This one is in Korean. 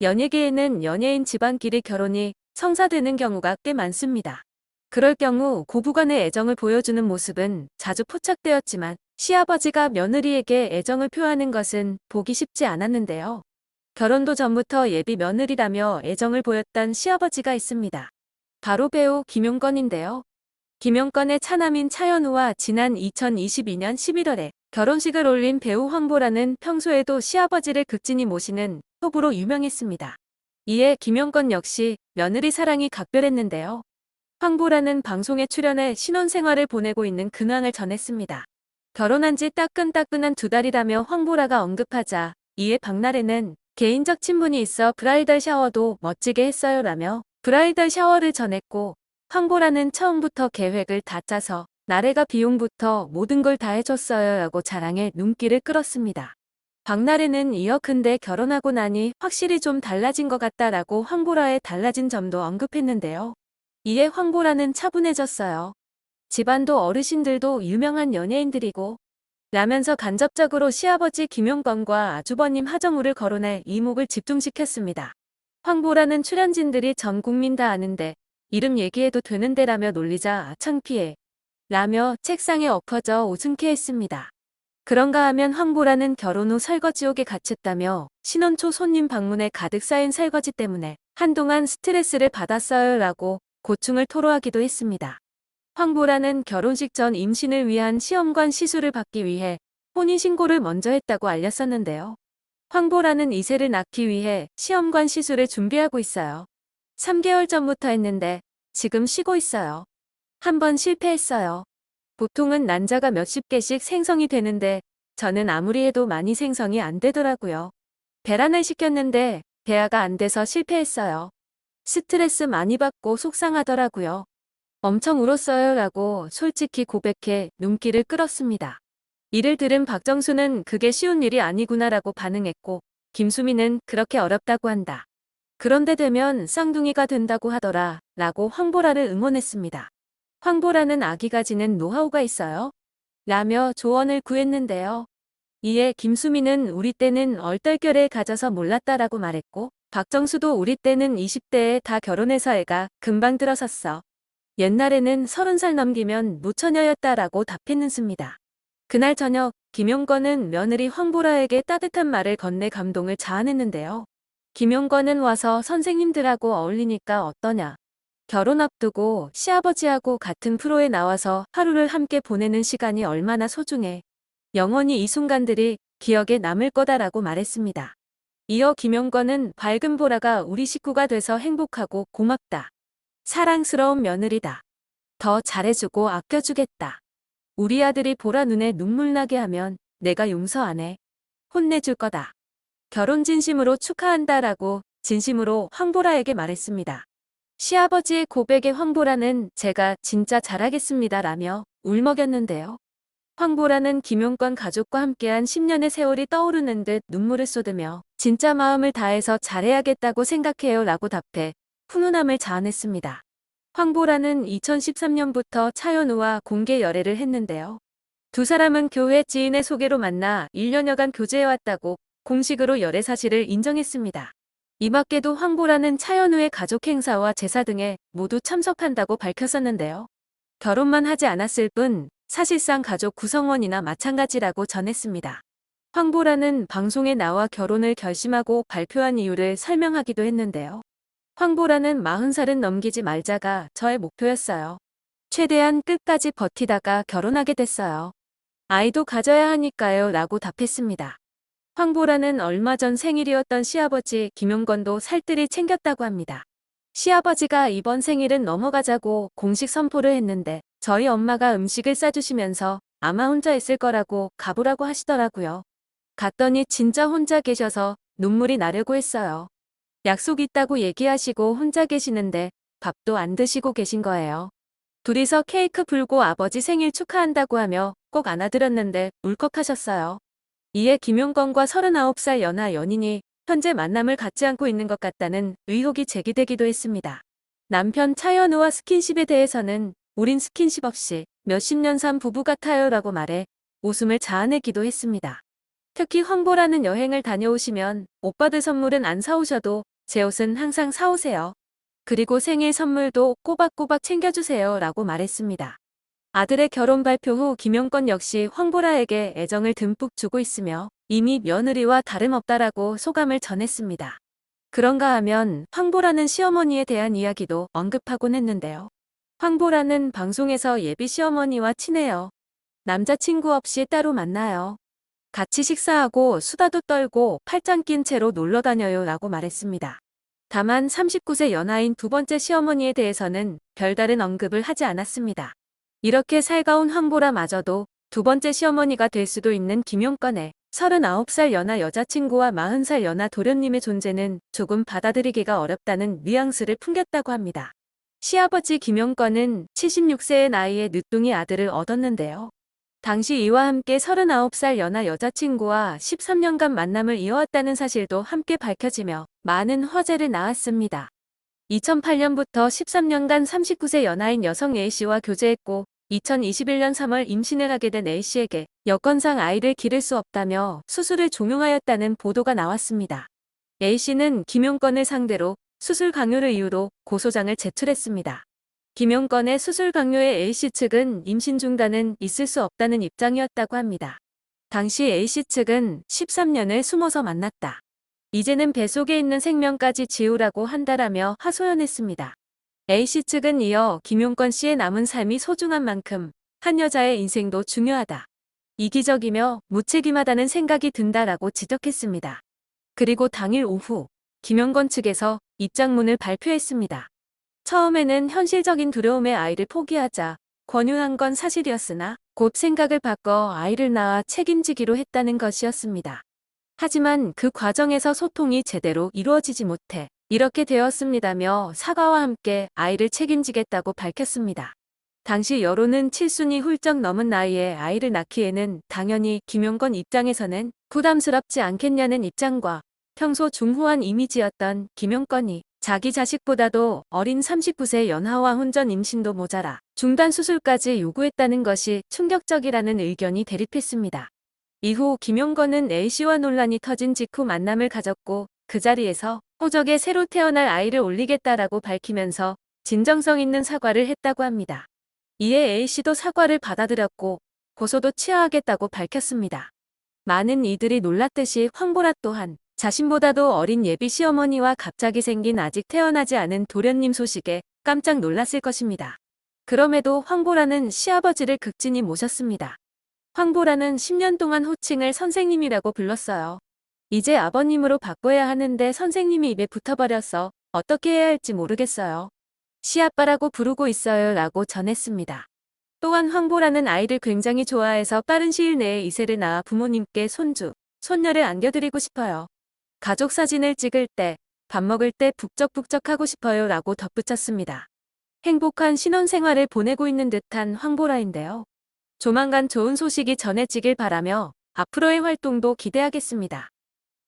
연예계에는 연예인 집안끼리 결혼이 성사되는 경우가 꽤 많습니다. 그럴 경우 고부간의 애정을 보여주는 모습은 자주 포착되었지만 시아버지가 며느리에게 애정을 표하는 것은 보기 쉽지 않았는데요. 결혼도 전부터 예비 며느리라며 애정을 보였던 시아버지가 있습니다. 바로 배우 김용건인데요. 김용건의 차남인 차연우와 지난 2022년 11월에 결혼식을 올린 배우 황보라는 평소에도 시아버지를 극진히 모시는 톱으로 유명했습니다. 이에 김용건 역시 며느리 사랑이 각별했는데요. 황보라는 방송에 출연해 신혼생활을 보내고 있는 근황을 전했습니다. 결혼한 지 따끈따끈한 2달이라며 황보라가 언급하자 이에 박나래는 개인적 친분이 있어 브라이덜 샤워도 멋지게 했어요 라며 브라이덜 샤워를 전했고, 황보라는 처음부터 계획을 다 짜서 나래가 비용부터 모든 걸 다 해줬어요 라고 자랑해 눈길을 끌었습니다. 박나래는 이어 근데 결혼하고 나니 확실히 좀 달라진 것 같다라고 황보라의 달라진 점도 언급했는데요. 이에 황보라는 차분해졌어요. 집안도 어르신들도 유명한 연예인들이고 라면서 간접적으로 시아버지 김용건과 아주버님 하정우를 거론해 이목을 집중시켰습니다. 황보라는 출연진들이 전 국민 다 아는데 이름 얘기해도 되는데 라며 놀리자 창피해 라며 책상에 엎어져 웃음케 했습니다. 그런가 하면 황보라는 결혼 후 설거지옥에 갇혔다며 신혼 초 손님 방문에 가득 쌓인 설거지 때문에 한동안 스트레스를 받았어요 라고 고충을 토로하기도 했습니다. 황보라는 결혼식 전 임신을 위한 시험관 시술을 받기 위해 혼인신고를 먼저 했다고 알렸었는데요. 황보라는 이세를 낳기 위해 시험관 시술을 준비하고 있어요. 3개월 전부터 했는데 지금 쉬고 있어요. 한 번 실패했어요. 보통은 난자가 몇십 개씩 생성이 되는데 저는 아무리 해도 많이 생성이 안 되더라고요. 배란을 시켰는데 배아가 안 돼서 실패했어요. 스트레스 많이 받고 속상하더라고요. 엄청 울었어요 라고 솔직히 고백해 눈길을 끌었습니다. 이를 들은 박정수는 그게 쉬운 일이 아니구나라고 반응했고, 김수미는 그렇게 어렵다고 한다. 그런데 되면 쌍둥이가 된다고 하더라 라고 황보라를 응원했습니다. 황보라는 아기가 지는 노하우가 있어요? 라며 조언을 구했는데요. 이에 김수미는 우리 때는 얼떨결에 가져서 몰랐다라고 말했고, 박정수도 우리 때는 20대에 다 결혼해서 애가 금방 들어섰어. 옛날에는 30살 넘기면 무처녀였다라고 답했는습니다. 그날 저녁 김용건은 며느리 황보라에게 따뜻한 말을 건네 감동을 자아냈는데요. 김용건은 와서 선생님들하고 어울리니까 어떠냐. 결혼 앞두고 시아버지하고 같은 프로에 나와서 하루를 함께 보내는 시간이 얼마나 소중해. 영원히 이 순간들이 기억에 남을 거다라고 말했습니다. 이어 김용건은 밝은 보라가 우리 식구가 돼서 행복하고 고맙다. 사랑스러운 며느리다. 더 잘해주고 아껴주겠다. 우리 아들이 보라 눈에 눈물 나게 하면 내가 용서 안 해. 혼내줄 거다. 결혼 진심으로 축하한다라고 진심으로 황보라에게 말했습니다. 시아버지의 고백에 황보라는 제가 진짜 잘하겠습니다 라며 울먹였는데요. 황보라는 김용건 가족과 함께한 10년의 세월이 떠오르는 듯 눈물을 쏟으며 진짜 마음을 다해서 잘해야겠다고 생각해요 라고 답해 훈훈함을 자아냈습니다. 황보라는 2013년부터 차연우와 공개 열애를 했는데요. 두 사람은 교회 지인의 소개로 만나 1년여간 교제해왔다고 공식으로 열애 사실을 인정했습니다. 이 밖에도 황보라는 차연우의 가족 행사와 제사 등에 모두 참석한다고 밝혔었는데요. 결혼만 하지 않았을 뿐 사실상 가족 구성원이나 마찬가지라고 전했습니다. 황보라는 방송에 나와 결혼을 결심하고 발표한 이유를 설명하기도 했는데요. 황보라는 40살은 넘기지 말자가 저의 목표였어요. 최대한 끝까지 버티다가 결혼하게 됐어요. 아이도 가져야 하니까요 라고 답했습니다. 황보라는 얼마 전 생일이었던 시아버지 김용건도 살뜰히 챙겼다고 합니다. 시아버지가 이번 생일은 넘어가자고 공식 선포를 했는데 저희 엄마가 음식을 싸주시면서 아마 혼자 있을 거라고 가보라고 하시더라고요. 갔더니 진짜 혼자 계셔서 눈물이 나려고 했어요. 약속 있다고 얘기하시고 혼자 계시는데 밥도 안 드시고 계신 거예요. 둘이서 케이크 불고 아버지 생일 축하한다고 하며 꼭 안아드렸는데 울컥하셨어요. 이에 김용건과 39살 연하 연인이 현재 만남을 갖지 않고 있는 것 같다는 의혹이 제기되기도 했습니다. 남편 차연우와 스킨십에 대해서는 우린 스킨십 없이 몇십 년 산 부부 같아요 라고 말해 웃음을 자아내기도 했습니다. 특히 황보라는 여행을 다녀오시면 오빠들 선물은 안 사오셔도 제 옷은 항상 사오세요. 그리고 생일 선물도 꼬박꼬박 챙겨주세요. 라고 말했습니다. 아들의 결혼 발표 후 김용건 역시 황보라에게 애정을 듬뿍 주고 있으며 이미 며느리와 다름없다라고 소감을 전했습니다. 그런가 하면 황보라는 시어머니에 대한 이야기도 언급하곤 했는데요. 황보라는 방송에서 예비 시어머니와 친해요. 남자친구 없이 따로 만나요. 같이 식사하고 수다도 떨고 팔짱 낀 채로 놀러 다녀요. 라고 말했습니다. 다만 39세 연하인 두 번째 시어머니에 대해서는 별다른 언급을 하지 않았습니다. 이렇게 살가운 황보라마저도 두 번째 시어머니가 될 수도 있는 김용건의 39살 연하 여자친구와 40살 연하 도련님의 존재는 조금 받아들이기가 어렵다는 뉘앙스를 풍겼다고 합니다. 시아버지 김용건은 76세의 나이에 늦둥이 아들을 얻었는데요. 당시 이와 함께 39살 연하 여자친구와 13년간 만남을 이어왔다는 사실도 함께 밝혀지며 많은 화제를 낳았습니다. 2008년부터 13년간 39세 연하인 여성 A씨와 교제했고 2021년 3월 임신을 하게 된 A씨에게 여건상 아이를 기를 수 없다며 수술을 종용하였다는 보도가 나왔습니다. A씨는 김용건을 상대로 수술 강요를 이유로 고소장을 제출했습니다. 김용건의 수술 강요에 A씨 측은 임신 중단은 있을 수 없다는 입장이었다고 합니다. 당시 A씨 측은 13년을 숨어서 만났다. 이제는 뱃속에 있는 생명까지 지우라고 한다라며 하소연했습니다. A씨 측은 이어 김용건 씨의 남은 삶이 소중한 만큼 한 여자의 인생도 중요하다. 이기적이며 무책임하다는 생각이 든다라고 지적했습니다. 그리고 당일 오후 김용건 측에서 입장문을 발표했습니다. 처음에는 현실적인 두려움에 아이를 포기하자 권유한 건 사실이었으나 곧 생각을 바꿔 아이를 낳아 책임지기로 했다는 것이었습니다. 하지만 그 과정에서 소통이 제대로 이루어지지 못해 이렇게 되었습니다며 사과와 함께 아이를 책임지겠다고 밝혔습니다. 당시 여론은 7순이 훌쩍 넘은 나이에 아이를 낳기에는 당연히 김용건 입장에서는 부담스럽지 않겠냐는 입장과 평소 중후한 이미지였던 김용건이 자기 자식보다도 어린 39세 연하와 혼전 임신도 모자라 중단 수술까지 요구했다는 것이 충격적이라는 의견이 대립했습니다. 이후 김용건은 A씨와 논란이 터진 직후 만남을 가졌고 그 자리에서 호적에 새로 태어날 아이를 올리겠다라고 밝히면서 진정성 있는 사과를 했다고 합니다. 이에 A씨도 사과를 받아들였고 고소도 취하하겠다고 밝혔습니다. 많은 이들이 놀랐듯이 황보라 또한 자신보다도 어린 예비 시어머니와 갑자기 생긴 아직 태어나지 않은 도련님 소식에 깜짝 놀랐을 것입니다. 그럼에도 황보라는 시아버지를 극진히 모셨습니다. 황보라는 10년 동안 호칭을 선생님이라고 불렀어요. 이제 아버님으로 바꿔야 하는데 선생님이 입에 붙어버려서 어떻게 해야 할지 모르겠어요. 시아빠라고 부르고 있어요. 라고 전했습니다. 또한 황보라는 아이를 굉장히 좋아해서 빠른 시일 내에 이세를 낳아 부모님께 손주, 손녀를 안겨드리고 싶어요. 가족 사진을 찍을 때, 밥 먹을 때 북적북적하고 싶어요. 라고 덧붙였습니다. 행복한 신혼생활을 보내고 있는 듯한 황보라인데요. 조만간 좋은 소식이 전해지길 바라며 앞으로의 활동도 기대하겠습니다.